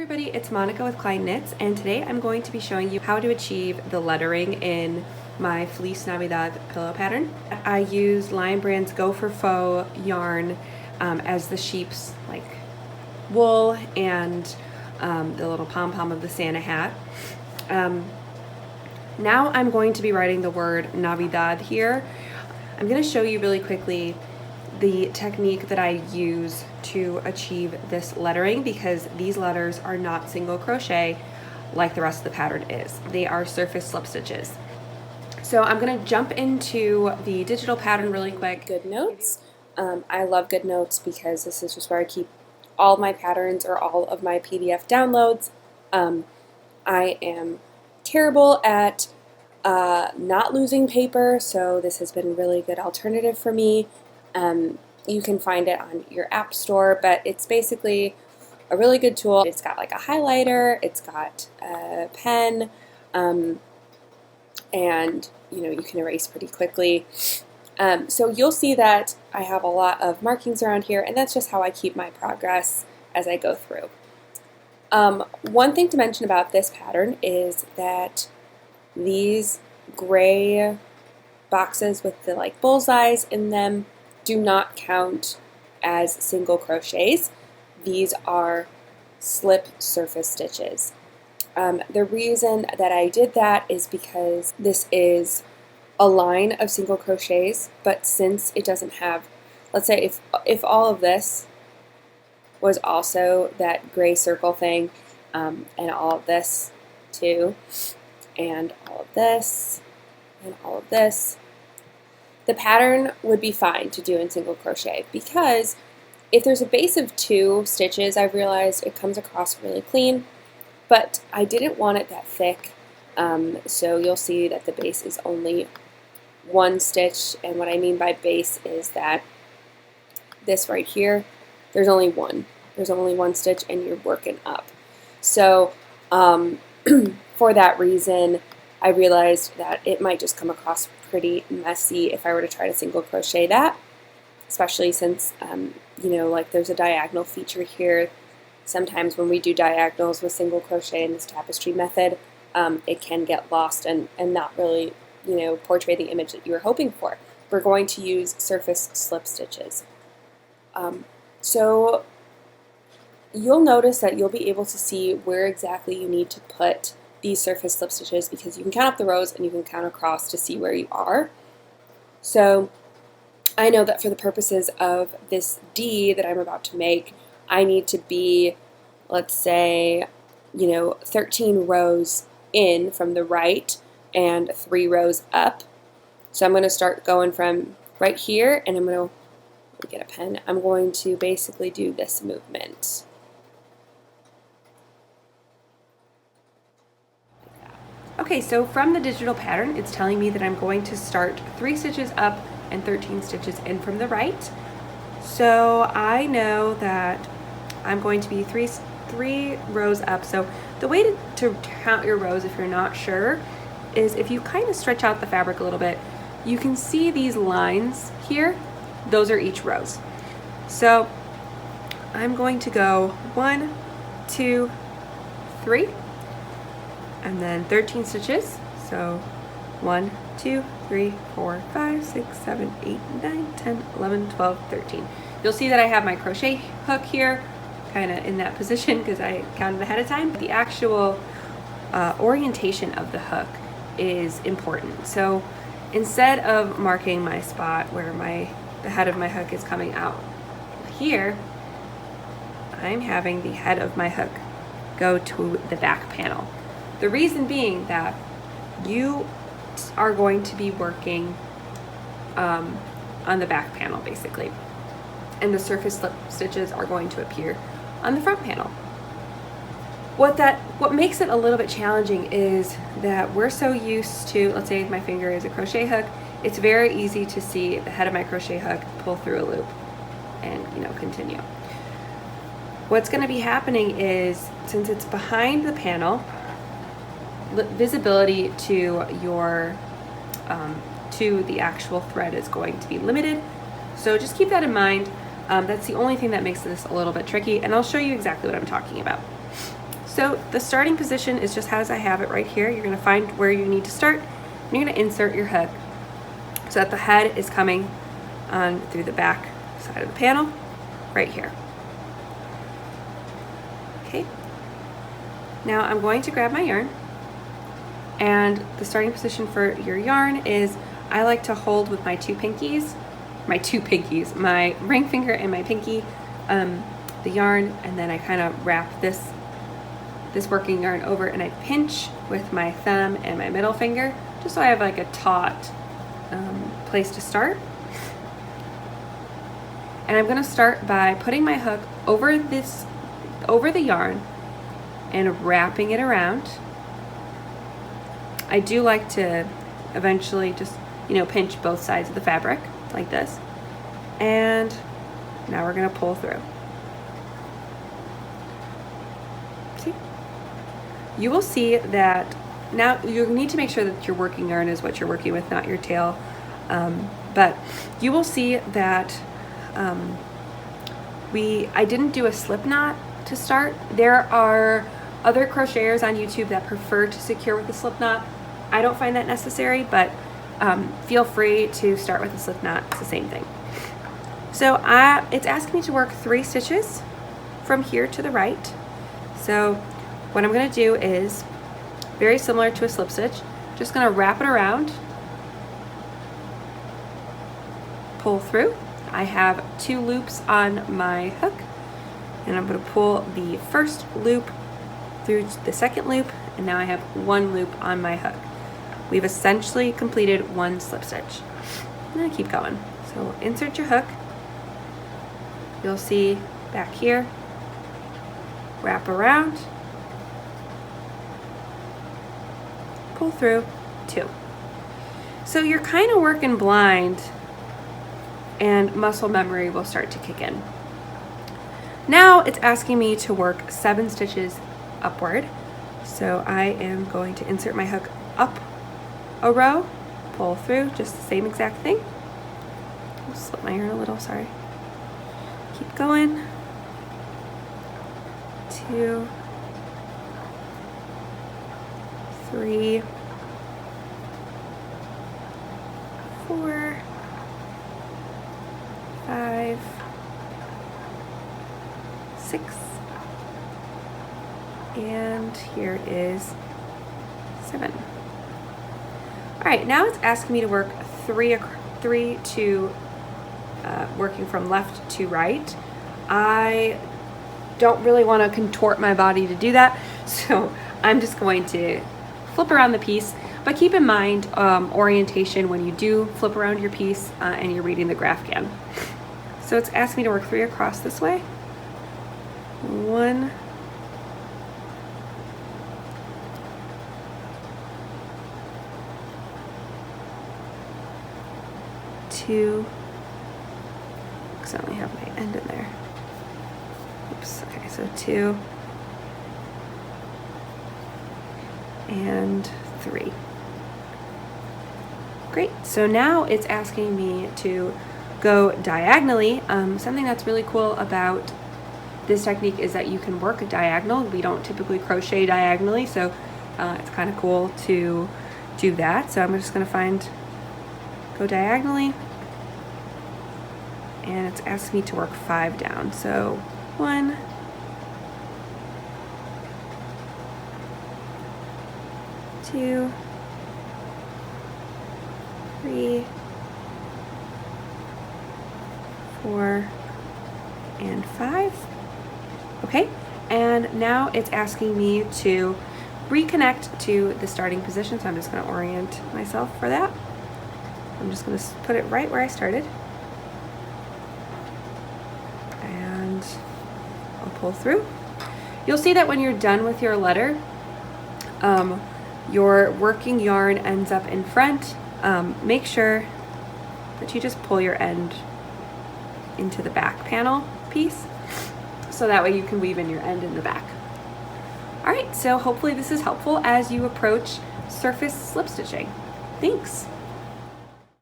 Everybody, it's Monica with Klein Knits, and today I'm going to be showing you how to achieve the lettering in my Feliz Navidad pillow pattern. I use Lion Brand's Go for Faux yarn as the sheep's wool and the little pom-pom of the Santa hat. Now I'm going to be writing the word Navidad here. I'm going to show you really quickly the technique that I use to achieve this lettering, because these letters are not single crochet like the rest of the pattern is. They are surface slip stitches. So I'm going to jump into the digital pattern really quick. GoodNotes. I love GoodNotes because this is just where I keep all of my patterns or all of my PDF downloads. I am terrible at not losing paper, so this has been a really good alternative for me. You can find it on your app store, but it's basically a really good tool. It's got like a highlighter, it's got a pen, and you can erase pretty quickly. So you'll see that I have a lot of markings around here, and that's just how I keep my progress as I go through. One thing to mention about this pattern is that these gray boxes with the bullseyes in them do not count as single crochets. These are slip surface stitches. The reason that I did that is because this is a line of single crochets, but since it doesn't have, let's say if all of this was also that gray circle thing, and all of this too, and all of this, and all of this, the pattern would be fine to do in single crochet, because if there's a base of 2 stitches, I've realized it comes across really clean, but I didn't want it that thick, so you'll see that the base is only 1 stitch, and what I mean by base is that this right here, there's only one stitch and you're working up. So for that reason, I realized that it might just come across pretty messy if I were to try to single crochet that, especially since there's a diagonal feature here. Sometimes when we do diagonals with single crochet in this tapestry method, it can get lost and not really portray the image that you were hoping for. We're going to use surface slip stitches. So you'll notice that you'll be able to see where exactly you need to put these surface slip stitches, because you can count up the rows and you can count across to see where you are. So I know that for the purposes of this D that I'm about to make, I need to be, let's say, 13 rows in from the right and 3 rows up. So I'm going to start going from right here, and I'm going to get a pen. I'm going to basically do this movement. Okay, so from the digital pattern, it's telling me that I'm going to start 3 stitches up and 13 stitches in from the right. So I know that I'm going to be three rows up. So the way to count your rows, if you're not sure, is if you kind of stretch out the fabric a little bit, you can see these lines here. Those are each rows. So I'm going to go 1, 2, 3. And then 13 stitches, so 1, 2, 3, 4, 5, 6, 7, 8, 9, 10, 11, 12, 13. You'll see that I have my crochet hook here, kind of in that position because I counted ahead of time. The actual orientation of the hook is important. So instead of marking my spot where the head of my hook is coming out here, I'm having the head of my hook go to the back panel. The reason being that you are going to be working on the back panel basically, and the surface slip stitches are going to appear on the front panel. What makes it a little bit challenging is that we're so used to, let's say my finger is a crochet hook, it's very easy to see the head of my crochet hook pull through a loop and continue. What's going to be happening is, since it's behind the panel, visibility to your to the actual thread is going to be limited, so just keep that in mind. That's the only thing that makes this a little bit tricky, and I'll show you exactly what I'm talking about. So the starting position is just as I have it right here. You're going to find where you need to start, and you're going to insert your hook so that the head is coming on through the back side of the panel right here. Okay. Now I'm going to grab my yarn, and the starting position for your yarn is I like to hold with my my ring finger and my pinky, the yarn, and then I kind of wrap this working yarn over, and I pinch with my thumb and my middle finger just so I have like a taut place to start. And I'm going to start by putting my hook over the yarn and wrapping it around. I do like to eventually just, pinch both sides of the fabric like this. And now we're going to pull through. See? You will see that now you need to make sure that your working yarn is what you're working with, not your tail. But you will see that I didn't do a slip knot to start. There are other crocheters on YouTube that prefer to secure with a slip knot. I don't find that necessary, but feel free to start with a slip knot. It's the same thing. So it's asking me to work 3 stitches from here to the right. So what I'm going to do is very similar to a slip stitch. Just going to wrap it around, pull through. I have 2 loops on my hook, and I'm going to pull the first loop through the second loop, and now I have 1 loop on my hook. We've essentially completed 1 slip stitch. I'm going to keep going. So insert your hook. You'll see back here, wrap around, pull through, 2. So you're kind of working blind, and muscle memory will start to kick in. Now it's asking me to work 7 stitches upward. So I am going to insert my hook up a row, pull through, just the same exact thing. I'll slip my yarn a little, sorry. Keep going. 2, 3, 4, 5, 6, and here is 7. All right, now it's asking me to work 3 to working from left to right. I don't really want to contort my body to do that, so I'm just going to flip around the piece. But keep in mind orientation when you do flip around your piece and you're reading the graph can. So it's asked me to work 3 across this way. 1, 2, because I only have my end in there. Oops, okay, so 2 and 3. Great, so now it's asking me to go diagonally. Something that's really cool about this technique is that you can work a diagonal. We don't typically crochet diagonally, so it's kind of cool to do that. So I'm just going to go diagonally, and it's asking me to work 5 down. So 1, 2, 3, 4, and 5. Okay, and now it's asking me to reconnect to the starting position, so I'm just going to orient myself for that. I'm just going to put it right where I started, and I'll pull through. You'll see that when you're done with your letter, your working yarn ends up in front. Make sure that you just pull your end into the back panel piece, so that way you can weave in your end in the back. All right, so hopefully this is helpful as you approach surface slip stitching. Thanks.